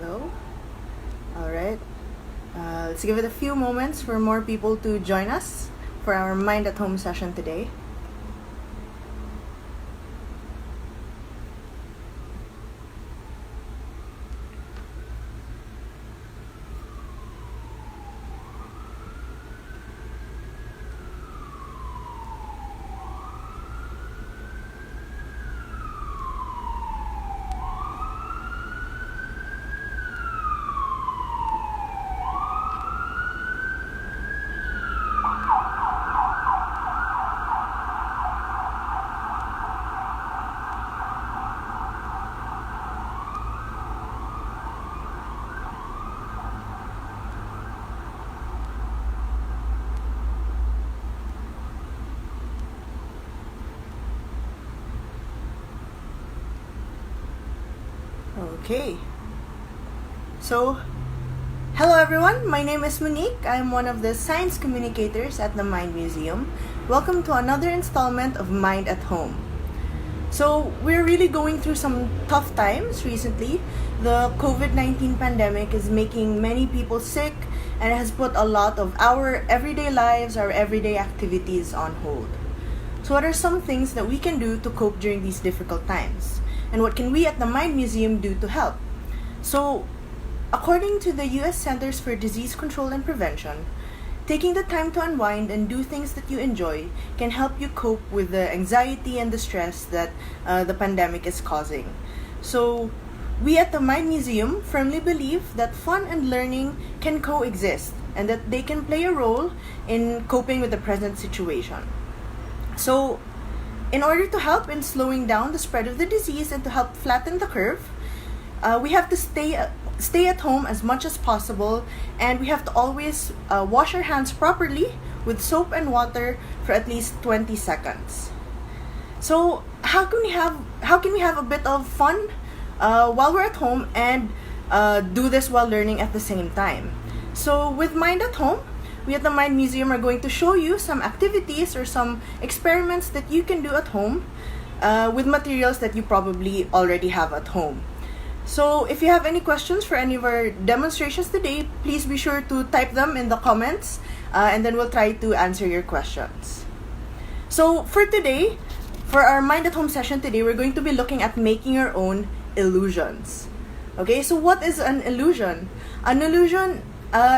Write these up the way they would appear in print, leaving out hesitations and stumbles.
go. All right. Let's give it a few moments for more people to join us for our Mind at Home session today. Okay. So, hello everyone. My name is Monique. I'm one of the science communicators at the Mind Museum. Welcome to another installment of Mind at Home. So, we're really going through some tough times recently. The COVID-19 pandemic is making many people sick and has put a lot of our everyday lives, our everyday activities on hold. So, what are some things that we can do to cope during these difficult times? And what can we at the Mind Museum do to help? So, according to the US Centers for Disease Control and Prevention, taking the time to unwind and do things that you enjoy can help you cope with the anxiety and the stress that the pandemic is causing. So, we at the Mind Museum firmly believe that fun and learning can coexist and that they can play a role in coping with the present situation. So, in order to help in slowing down the spread of the disease and to help flatten the curve, we have to stay at home as much as possible, and we have to always wash our hands properly with soap and water for at least 20 seconds. So how can we have a bit of fun while we're at home and do this while learning at the same time? So with Mind at Home, we at the Mind Museum are going to show you some activities or some experiments that you can do at home with materials that you probably already have at home. So if you have any questions for any of our demonstrations today, please be sure to type them in the comments and then we'll try to answer your questions. So for today, for our Mind at Home session today, we're going to be looking at making our own illusions. Okay, so what is an illusion? An illusion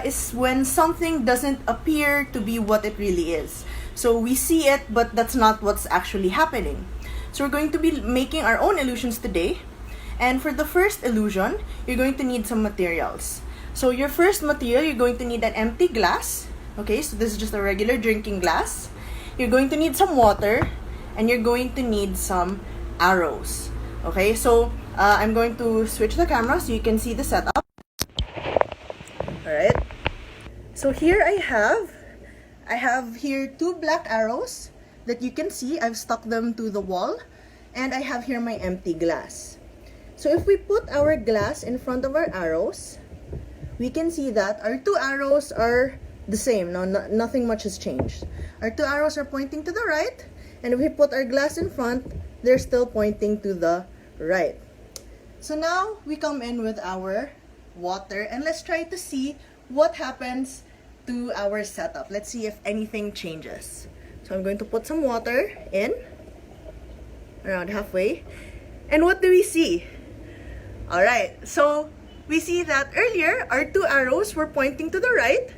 is when something doesn't appear to be what it really is. So we see it, but that's not what's actually happening. So we're going to be making our own illusions today. And for the first illusion, you're going to need some materials. So your first material, you're going to need an empty glass. Okay, so this is just a regular drinking glass. You're going to need some water, and you're going to need some arrows. Okay, so I'm going to switch the camera so you can see the setup. Alright, so here I have here two black arrows that you can see. I've stuck them to the wall, and I have here my empty glass. So if we put our glass in front of our arrows, we can see that our two arrows are the same. Nothing much has changed. Our two arrows are pointing to the right, and if we put our glass in front, they're still pointing to the right. So now we come in with our water, and let's try to see what happens to our setup. Let's see if anything changes. So I'm going to put some water in around halfway, and what do we see? Alright, so we see that earlier our two arrows were pointing to the right,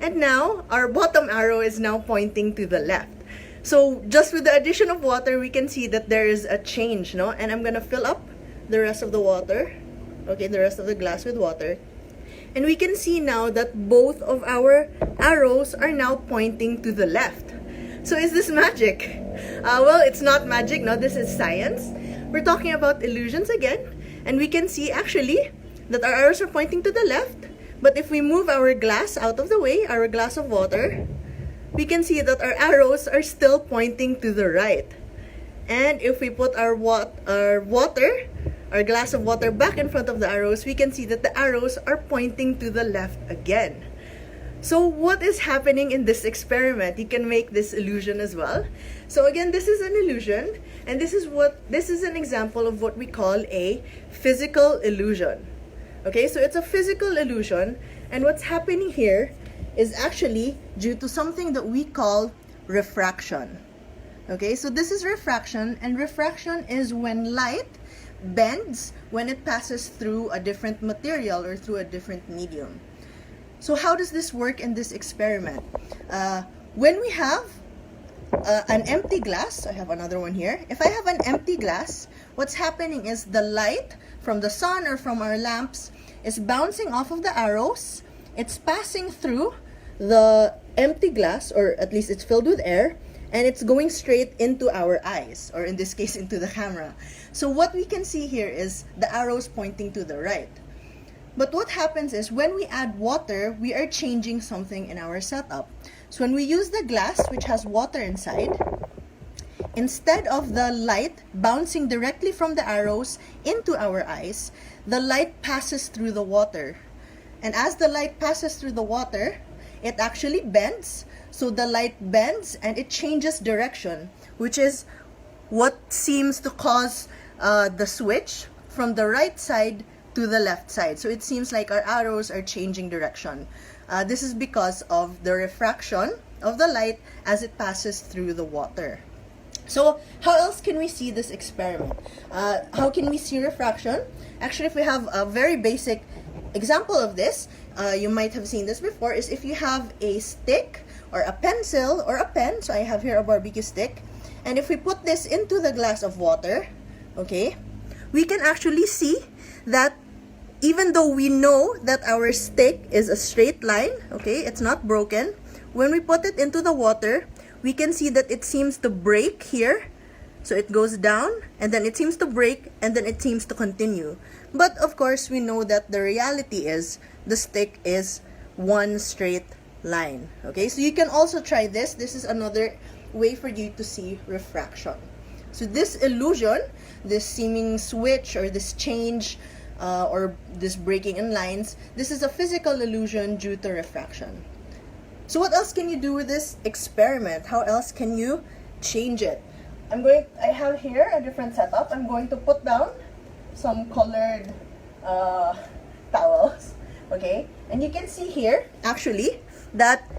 and now our bottom arrow is now pointing to the left. So just with the addition of water, we can see that there is a change, no? And I'm gonna fill up the rest of the water, okay, the rest of the glass with water. And we can see now that both of our arrows are now pointing to the left. So is this magic? Well, it's not magic, no, this is science. We're talking about illusions again. And we can see actually that our arrows are pointing to the left. But if we move our glass out of the way, our glass of water, we can see that our arrows are still pointing to the right. And if we put our glass of water back in front of the arrows, we can see that the arrows are pointing to the left again. So what is happening in this experiment? You can make this illusion as well. So again, this is an illusion, and this is an example of what we call a physical illusion. Okay, so it's a physical illusion, and what's happening here is actually due to something that we call refraction. Okay, so this is refraction, and refraction is when light bends when it passes through a different material or through a different medium. So how does this work in this experiment? When we have an empty glass, I have another one here. If I have an empty glass, what's happening is the light from the sun or from our lamps is bouncing off of the arrows. It's passing through the empty glass, or at least it's filled with air, and it's going straight into our eyes, or in this case into the camera. So what we can see here is the arrows pointing to the right. But what happens is when we add water, we are changing something in our setup. So when we use the glass, which has water inside, instead of the light bouncing directly from the arrows into our eyes, the light passes through the water. And as the light passes through the water, it actually bends. So the light bends and it changes direction, which is what seems to cause the switch from the right side to the left side. So it seems like our arrows are changing direction. This is because of the refraction of the light as it passes through the water. So how else can we see this experiment? How can we see refraction? Actually, if we have a very basic example of this, you might have seen this before, is if you have a stick or a pencil or a pen. So I have here a barbecue stick, and if we put this into the glass of water, okay, we can actually see that even though we know that our stick is a straight line, okay, it's not broken, when we put it into the water, we can see that it seems to break here. So it goes down, and then it seems to break, and then it seems to continue. But of course, we know that the reality is the stick is one straight line. Okay, so you can also try this. This is another way for you to see refraction. So this illusion, this seeming switch or this change or this breaking in lines, this is a physical illusion due to refraction. So what else can you do with this experiment? How else can you change it? I have here a different setup. I'm going to put down some colored towels, okay? And you can see here, actually, that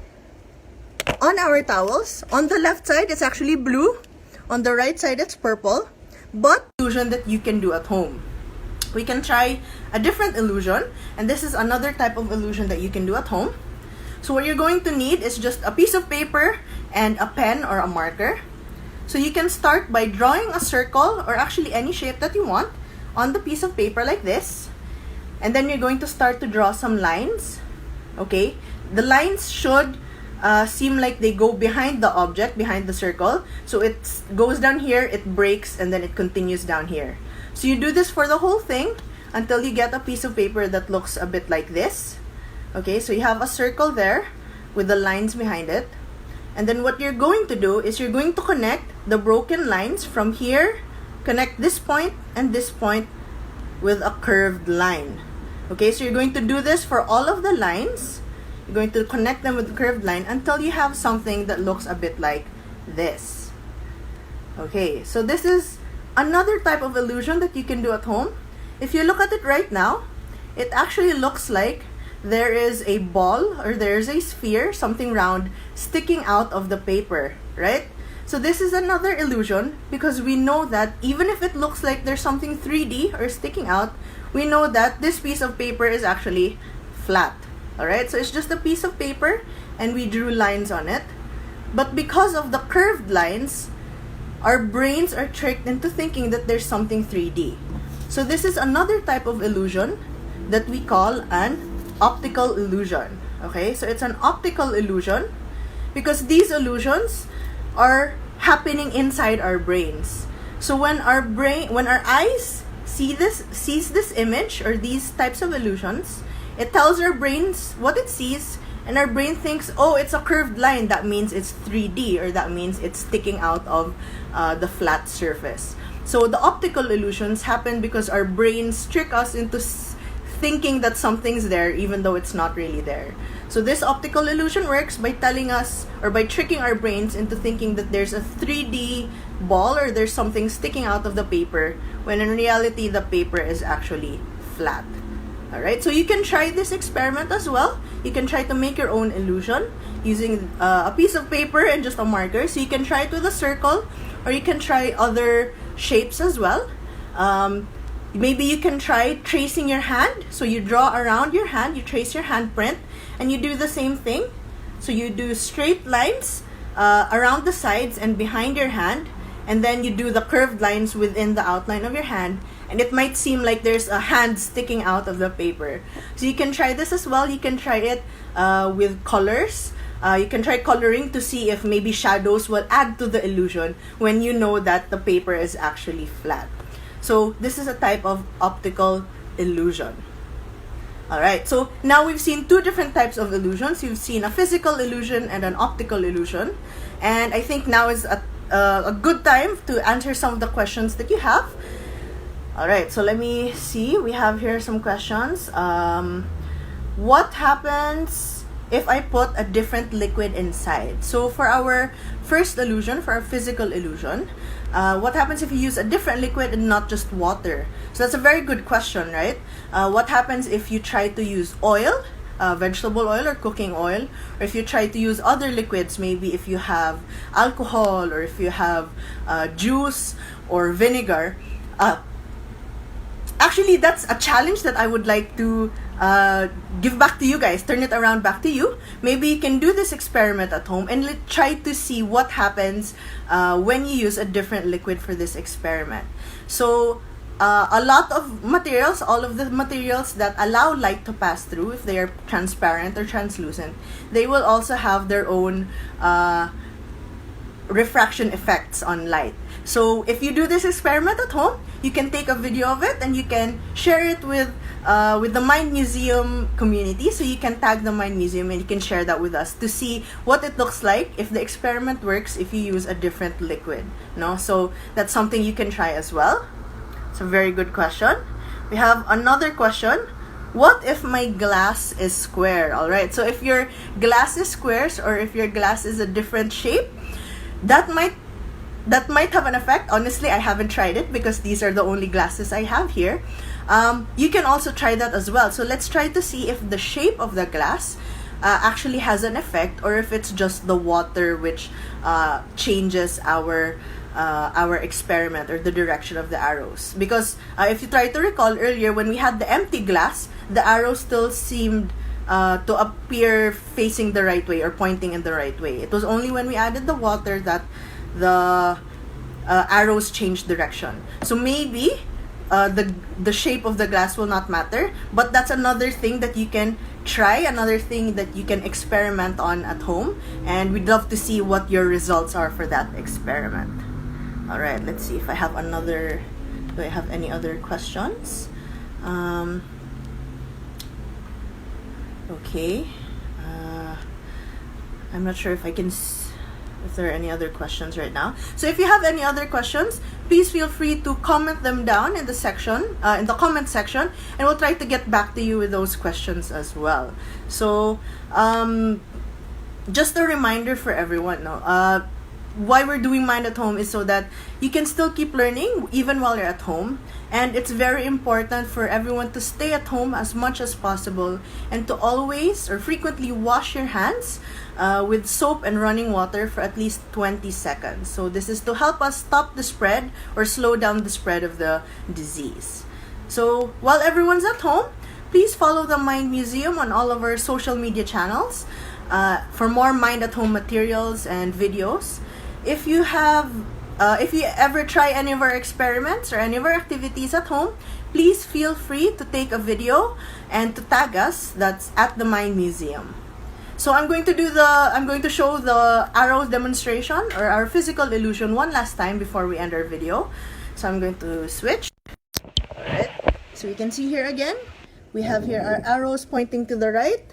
on our towels, on the left side, it's actually blue. On the right side, it's purple. But illusion that you can do at home. We can try a different illusion, and this is another type of illusion that you can do at home. So what you're going to need is just a piece of paper and a pen or a marker. So you can start by drawing a circle, or actually any shape that you want, on the piece of paper like this. And then you're going to start to draw some lines. Okay? The lines should seem like they go behind the object, behind the circle. So it goes down here, it breaks, and then it continues down here. So you do this for the whole thing until you get a piece of paper that looks a bit like this. Okay, so you have a circle there with the lines behind it. And then what you're going to do is you're going to connect the broken lines from here, connect this point and this point with a curved line. Okay, so you're going to do this for all of the lines. You're going to connect them with the curved line until you have something that looks a bit like this. Okay, so this is another type of illusion that you can do at home. If you look at it right now, it actually looks like there is a ball or there's a sphere, something round, sticking out of the paper, right? So this is another illusion because we know that even if it looks like there's something 3D or sticking out, we know that this piece of paper is actually flat. Alright, so it's just a piece of paper and we drew lines on it. But because of the curved lines, our brains are tricked into thinking that there's something 3D. So this is another type of illusion that we call an optical illusion. Okay, so it's an optical illusion because these illusions are happening inside our brains. So when our eyes sees this image or these types of illusions, it tells our brains what it sees, and our brain thinks, oh, it's a curved line, that means it's 3D, or that means it's sticking out of the flat surface. So the optical illusions happen because our brains trick us into thinking that something's there even though it's not really there. So this optical illusion works by telling us, or by tricking our brains into thinking that there's a 3D ball or there's something sticking out of the paper, when in reality the paper is actually flat. Alright, so you can try this experiment as well. You can try to make your own illusion using a piece of paper and just a marker. So you can try it with a circle, or you can try other shapes as well. Maybe you can try tracing your hand. So you draw around your hand, you trace your handprint, and you do the same thing. So you do straight lines around the sides and behind your hand, and then you do the curved lines within the outline of your hand, and it might seem like there's a hand sticking out of the paper. So you can try this as well. You can try it with colors. You can try coloring to see if maybe shadows will add to the illusion when you know that the paper is actually flat. So this is a type of optical illusion. Alright, so now we've seen two different types of illusions. You've seen a physical illusion and an optical illusion. And I think now is a good time to answer some of the questions that you have. Alright, so let me see. We have here some questions. What happens if I put a different liquid inside? So for our first illusion, for our physical illusion, what happens if you use a different liquid and not just water? So that's a very good question, right? What happens if you try to use oil, vegetable oil or cooking oil, or if you try to use other liquids, maybe if you have alcohol or if you have juice or vinegar? Actually, that's a challenge that I would like to give back to you guys, turn it around back to you. Maybe you can do this experiment at home and try to see what happens when you use a different liquid for this experiment. So a lot of materials, all of the materials that allow light to pass through, if they are transparent or translucent, they will also have their own refraction effects on light. So if you do this experiment at home, you can take a video of it and you can share it with the Mind Museum community. So you can tag the Mind Museum and you can share that with us to see what it looks like if the experiment works if you use a different liquid. No, so that's something you can try as well. It's a very good question. We have another question. What if my glass is square? Alright, so if your glass is squares or if your glass is a different shape, that might have an effect. Honestly, I haven't tried it because these are the only glasses I have here. You can also try that as well. So let's try to see if the shape of the glass actually has an effect, or if it's just the water which changes our experiment or the direction of the arrows. Because if you try to recall earlier, when we had the empty glass, the arrows still seemed to appear facing the right way or pointing in the right way. It was only when we added the water that the arrows changed direction. So maybe the shape of the glass will not matter, but that's another thing that you can try, another thing that you can experiment on at home, and we'd love to see what your results are for that experiment. Alright, let's see if I have another. Do I have any other questions? Okay. I'm not sure if I can if there are any other questions right now. So if you have any other questions, please feel free to comment them down in the section, in the comment section, and we'll try to get back to you with those questions as well. So just a reminder for everyone, no, why we're doing Mind at Home is so that you can still keep learning even while you're at home. And it's very important for everyone to stay at home as much as possible and to always or frequently wash your hands with soap and running water for at least 20 seconds. So this is to help us stop the spread or slow down the spread of the disease. So while everyone's at home, please follow the Mind Museum on all of our social media channels for more Mind at Home materials and videos. If you ever try any of our experiments or any of our activities at home, please feel free to take a video and to tag us. That's at the Mind Museum. So I'm going to show the arrow demonstration or our physical illusion one last time before we end our video. So I'm going to switch. Alright, so you can see here again, we have here our arrows pointing to the right,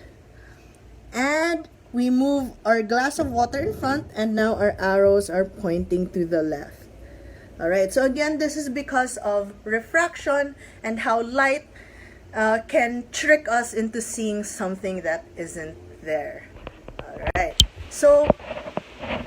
and we move our glass of water in front, and now our arrows are pointing to the left. Alright, so again, this is because of refraction and how light can trick us into seeing something that isn't there. Alright, so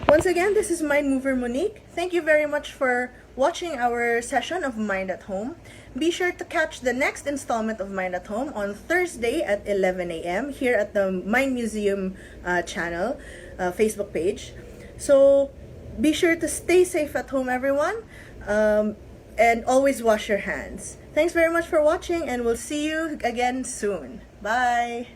once again, this is Mind Mover Monique. Thank you very much for watching our session of Mind at Home. Be sure to catch the next installment of Mind at Home on Thursday at 11 a.m. here at the Mind Museum channel, Facebook page. So be sure to stay safe at home, everyone, and always wash your hands. Thanks very much for watching, and we'll see you again soon. Bye!